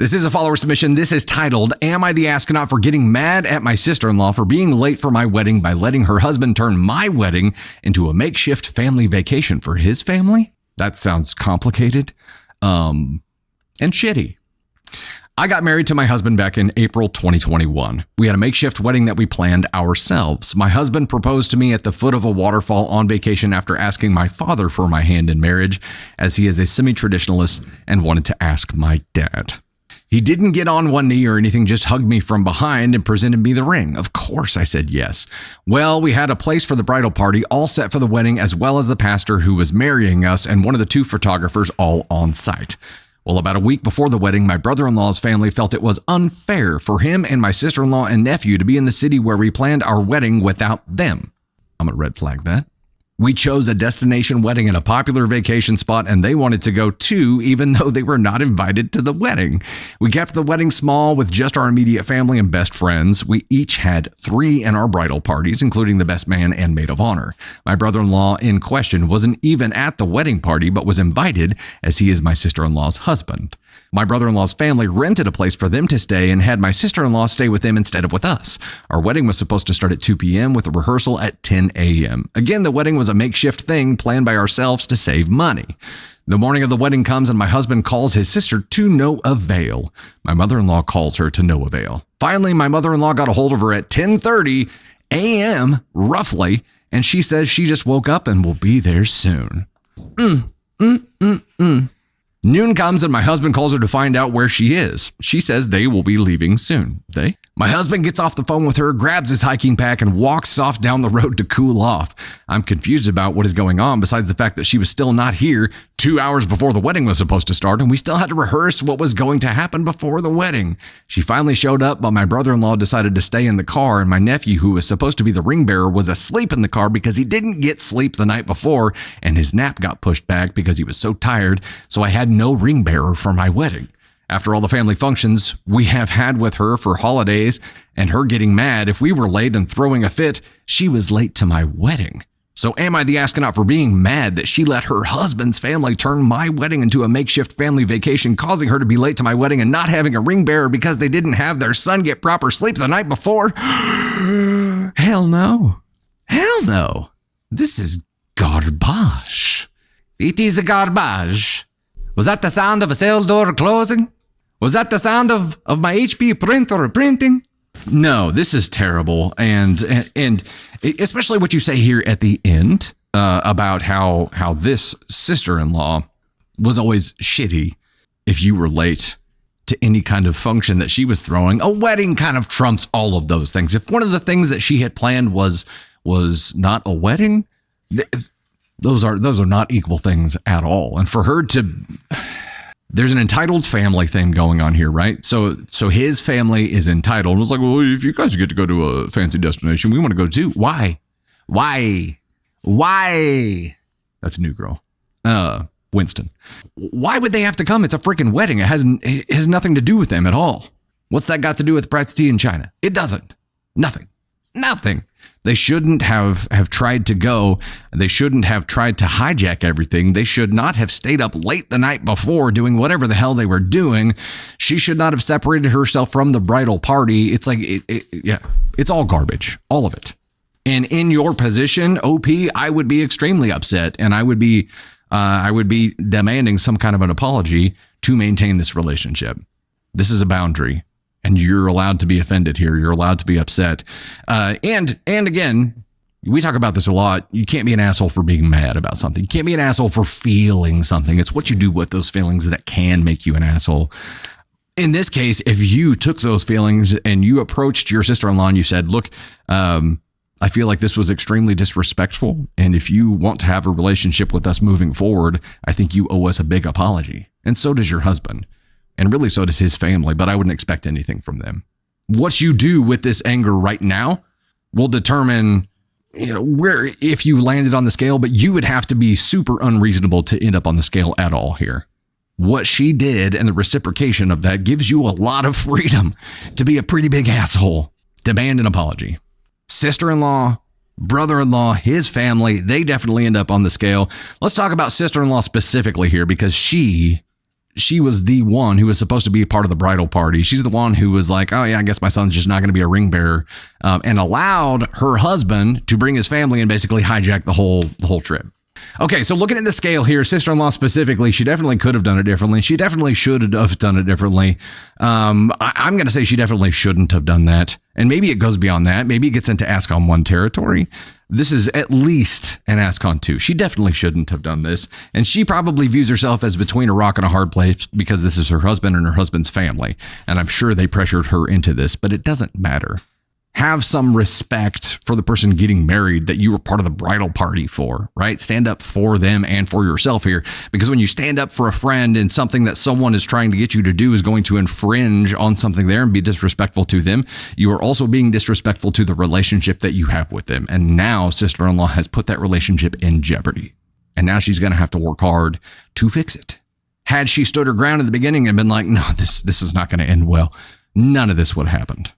This is a follower submission. This is titled, Am I the Astronaut for Getting Mad at My Sister-in-Law for Being Late for My Wedding by Letting Her Husband Turn My Wedding into a Makeshift Family Vacation for his family? That sounds complicated and shitty. I got married to my husband back in April 2021. We had a makeshift wedding that we planned ourselves. My husband proposed to me at the foot of a waterfall on vacation after asking my father for my hand in marriage, as he is a semi-traditionalist and wanted to ask my dad. He didn't get on one knee or anything, just hugged me from behind and presented me the ring. Of course, I said yes. Well, we had a place for the bridal party all set for the wedding, as well as the pastor who was marrying us and one of the two photographers all on site. Well, about a week before the wedding, my brother-in-law's family felt it was unfair for him and my sister-in-law and nephew to be in the city where we planned our wedding without them. I'm going to red flag that. We chose a destination wedding in a popular vacation spot, and they wanted to go too, even though they were not invited to the wedding. We kept the wedding small with just our immediate family and best friends. We each had 3 in our bridal parties, including the best man and maid of honor. My brother-in-law in question wasn't even at the wedding party, but was invited as he is my sister-in-law's husband. My brother-in-law's family rented a place for them to stay and had my sister-in-law stay with them instead of with us. Our wedding was supposed to start at 2 p.m. with a rehearsal at 10 a.m. Again, the wedding was a makeshift thing planned by ourselves to save money. The morning of the wedding comes and my husband calls his sister to no avail. My mother-in-law calls her to no avail. Finally, my mother-in-law got a hold of her at 10:30 a.m. roughly, and she says she just woke up and will be there soon. Noon comes and my husband calls her to find out where she is. She says they will be leaving soon. My husband gets off the phone with her, grabs his hiking pack, and walks off down the road to cool off. I'm confused about what is going on, besides the fact that she was still not here 2 hours before the wedding was supposed to start, and we still had to rehearse what was going to happen before the wedding. She finally showed up, but my brother-in-law decided to stay in the car, and my nephew, who was supposed to be the ring bearer, was asleep in the car because he didn't get sleep the night before, and his nap got pushed back because he was so tired, so I had no ring bearer for my wedding. After all the family functions we have had with her for holidays and her getting mad if we were late and throwing a fit, she was late to my wedding. So am I the astronaut for being mad that she let her husband's family turn my wedding into a makeshift family vacation, causing her to be late to my wedding and not having a ring bearer because they didn't have their son get proper sleep the night before? Hell no. Hell no. This is garbage. It is garbage. Was that the sound of a cell door closing? Was that the sound of my HP printer printing? No, this is terrible. And especially what you say here at the end about how this sister-in-law was always shitty if you were late to any kind of function that she was throwing. A wedding kind of trumps all of those things. If one of the things that she had planned was not a wedding, those are not equal things at all. And for her to, there's an entitled family thing going on here, right? So his family is entitled. It's like, well, if you guys get to go to a fancy destination, we want to go too. Why? That's a new girl. Winston. Why would they have to come? It's a freaking wedding. It has nothing to do with them at all. What's that got to do with Bratz tea in China? It doesn't. Nothing. They shouldn't have tried to go. They shouldn't have tried to hijack everything. They should not have stayed up late the night before doing whatever the hell they were doing. She should not have separated herself from the bridal party. It's like, it's all garbage, all of it. And in your position, OP, I would be extremely upset, and I would be demanding some kind of an apology to maintain this relationship. This is a boundary. And you're allowed to be offended here. You're allowed to be upset. And again, we talk about this a lot. You can't be an asshole for being mad about something. You can't be an asshole for feeling something. It's what you do with those feelings that can make you an asshole. In this case, if you took those feelings and you approached your sister-in-law and you said, look, I feel like this was extremely disrespectful. And if you want to have a relationship with us moving forward, I think you owe us a big apology. And so does your husband. And really, so does his family, but I wouldn't expect anything from them. What you do with this anger right now will determine, where, if you landed on the scale, but you would have to be super unreasonable to end up on the scale at all here. What she did and the reciprocation of that gives you a lot of freedom to be a pretty big asshole. Demand an apology. Sister-in-law, brother-in-law, his family, they definitely end up on the scale. Let's talk about sister-in-law specifically here because she she was the one who was supposed to be a part of the bridal party. She's the one who was like, oh yeah, I guess my son's just not going to be a ring bearer, and allowed her husband to bring his family and basically hijack the whole trip. Okay, so looking at the scale here, sister-in-law specifically, she definitely could have done it differently. She definitely should have done it differently. I'm going to say she definitely shouldn't have done that. And maybe it goes beyond that. Maybe it gets into ask on 1 territory. This is at least an ask on 2. She definitely shouldn't have done this. And she probably views herself as between a rock and a hard place because this is her husband and her husband's family. And I'm sure they pressured her into this, but it doesn't matter. Have some respect for the person getting married that you were part of the bridal party for, right? Stand up for them and for yourself here, because when you stand up for a friend and something that someone is trying to get you to do is going to infringe on something there and be disrespectful to them, you are also being disrespectful to the relationship that you have with them. And now sister-in-law has put that relationship in jeopardy. And now she's going to have to work hard to fix it. Had she stood her ground at the beginning and been like, no, this is not going to end well, none of this would have happened.